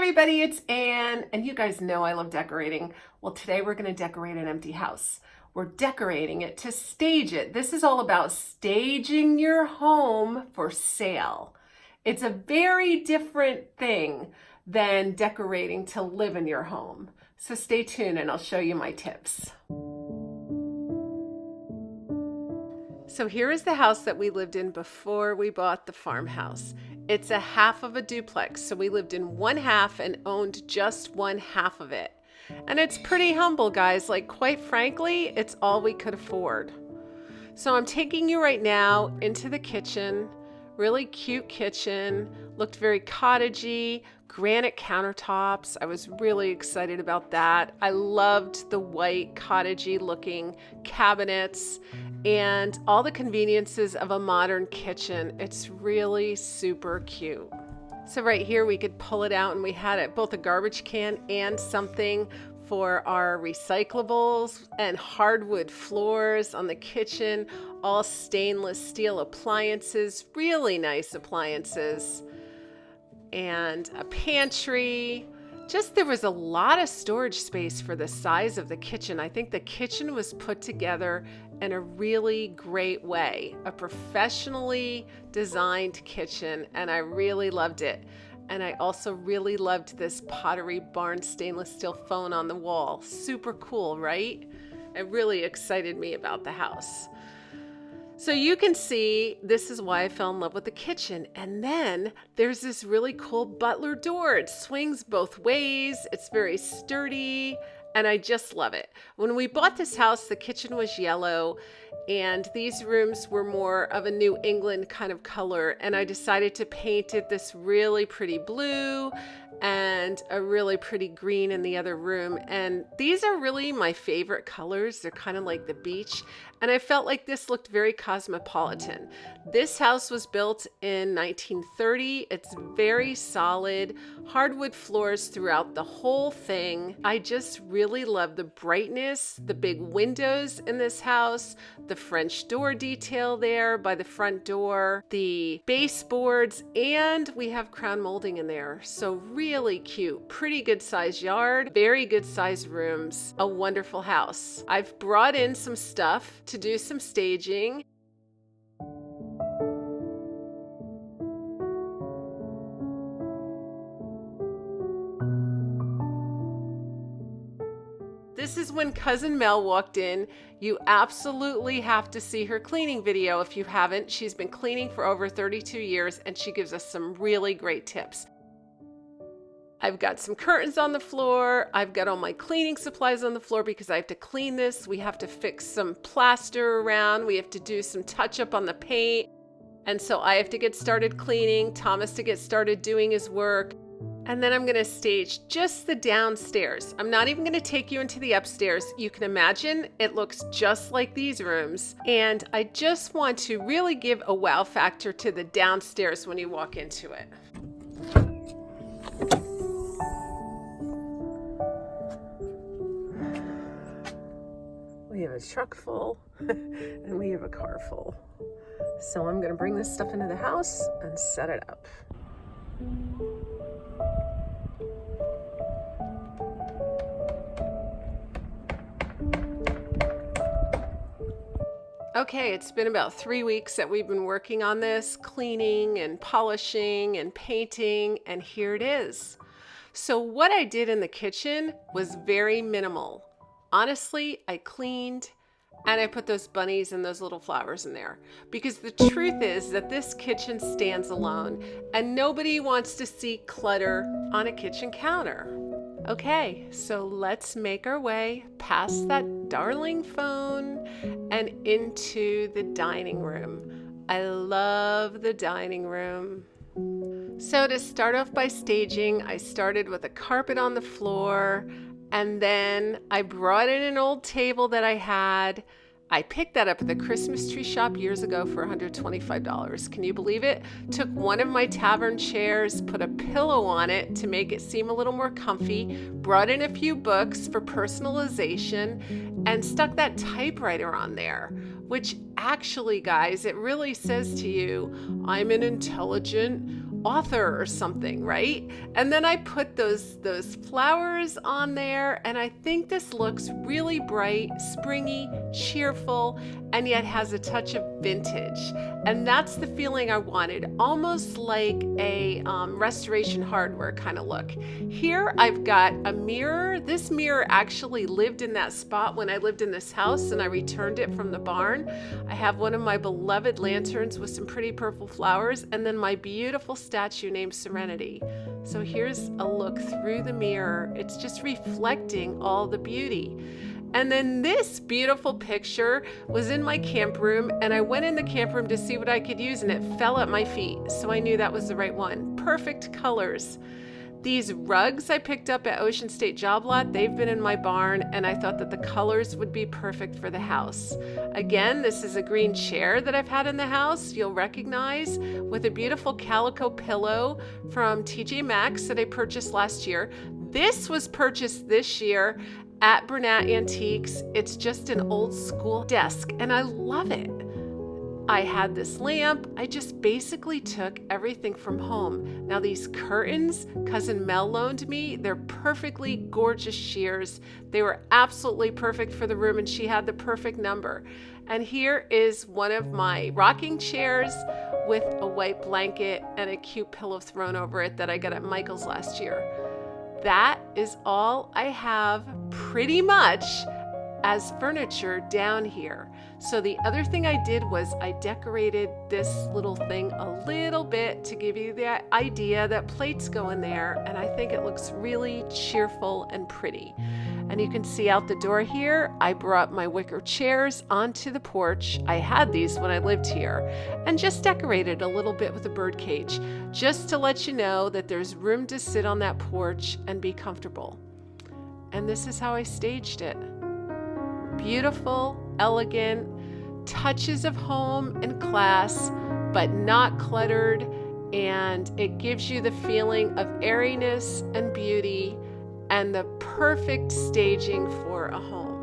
everybody, it's Anne, and you guys know I love decorating. Well, today we're going to decorate an empty house. We're decorating it to stage it. This is all about staging your home for sale. It's a very different thing than decorating to live in your home. So stay tuned and I'll show you my tips. So here is the house that we lived in before we bought the farmhouse. It's a half of a duplex, so we lived in one half and owned just one half of it. And it's pretty humble, guys. Like, quite frankly, it's all we could afford. So I'm taking you right now into the kitchen. Really cute kitchen, looked very cottagey, granite countertops. I was really excited about that. I loved the white cottagey looking cabinets and all the conveniences of a modern kitchen. It's really super cute. So right here we could pull it out and we had both a garbage can and something for our recyclables, and hardwood floors on the kitchen, all stainless steel appliances, really nice appliances, and a pantry. Just there was a lot of storage space for the size of the kitchen. I think the kitchen was put together in a really great way, a professionally designed kitchen, and I really loved it. And I also really loved this Pottery Barn stainless steel phone on the wall. Super cool, right? It really excited me about the house. So you can see this is why I fell in love with the kitchen. And then there's this really cool butler door. It swings both ways. It's very sturdy. And I just love it. When we bought this house, the kitchen was yellow and these rooms were more of a New England kind of color. And I decided to paint it this really pretty blue and a really pretty green in the other room. And these are really my favorite colors. They're kind of like the beach. And I felt like this looked very cosmopolitan. This house was built in 1930. It's very solid, hardwood floors throughout the whole thing. I just really love the brightness, the big windows in this house, the French door detail there by the front door, the baseboards, and we have crown molding in there. So really cute, pretty good size yard, very good size rooms, a wonderful house. I've brought in some stuff to do some staging. This is when Cousin Mel walked in. You absolutely have to see her cleaning video if you haven't. She's been cleaning for over 32 years and she gives us some really great tips. I've got some curtains on the floor. I've got all my cleaning supplies on the floor because I have to clean this. We have to fix some plaster around. We have to do some touch up on the paint. And so I have to get started cleaning, Thomas to get started doing his work. And then I'm going to stage just the downstairs. I'm not even going to take you into the upstairs. You can imagine it looks just like these rooms. And I just want to really give a wow factor to the downstairs when you walk into it. We have a truck full and we have a car full. So I'm going to bring this stuff into the house and set it up. Okay, it's been about 3 weeks that we've been working on this, cleaning and polishing and painting, and here it is. So what I did in the kitchen was very minimal. Honestly, I cleaned and I put those bunnies and those little flowers in there because the truth is that this kitchen stands alone and nobody wants to see clutter on a kitchen counter. Okay, so let's make our way past that darling phone and into the dining room. I love the dining room. So to start off by staging, I started with a carpet on the floor. And then I brought in an old table that I had. I picked that up at the Christmas tree shop years ago for $125. Can you believe it? Took one of my tavern chairs, put a pillow on it to make it seem a little more comfy, brought in a few books for personalization, and stuck that typewriter on there, which actually, guys, it really says to you, I'm an intelligent, author or something, right? And then I put those flowers on there, and I think this looks really bright, springy, cheerful, and yet has a touch of vintage. And that's the feeling I wanted, almost like a Restoration Hardware kind of look. Here I've got a mirror. This mirror actually lived in that spot when I lived in this house, and I returned it from the barn. I have one of my beloved lanterns with some pretty purple flowers, and then my beautiful statue named Serenity. So here's a look through the mirror. It's just reflecting all the beauty. And then this beautiful picture was in my camp room, and I went in the camp room to see what I could use, and it fell at my feet. So I knew that was the right one. Perfect colors. These rugs I picked up at Ocean State Job Lot, they've been in my barn, and I thought that the colors would be perfect for the house. Again, this is a green chair that I've had in the house, you'll recognize, with a beautiful calico pillow from TJ Maxx that I purchased last year. This was purchased this year at Burnett Antiques. It's just an old school desk, and I love it. I had this lamp. I just basically took everything from home. Now these curtains, Cousin Mel loaned me. They're perfectly gorgeous shears. They were absolutely perfect for the room, and she had the perfect number. And here is one of my rocking chairs with a white blanket and a cute pillow thrown over it that I got at Michael's last year. That is all I have pretty much as furniture down here. So the other thing I did was I decorated this little thing a little bit to give you the idea that plates go in there, and I think it looks really cheerful and pretty. And you can see out the door here, I brought my wicker chairs onto the porch. I had these when I lived here, and just decorated a little bit with a bird cage, just to let you know that there's room to sit on that porch and be comfortable. And this is how I staged it. Beautiful, elegant, touches of home and class, but not cluttered, and it gives you the feeling of airiness and beauty and the perfect staging for a home.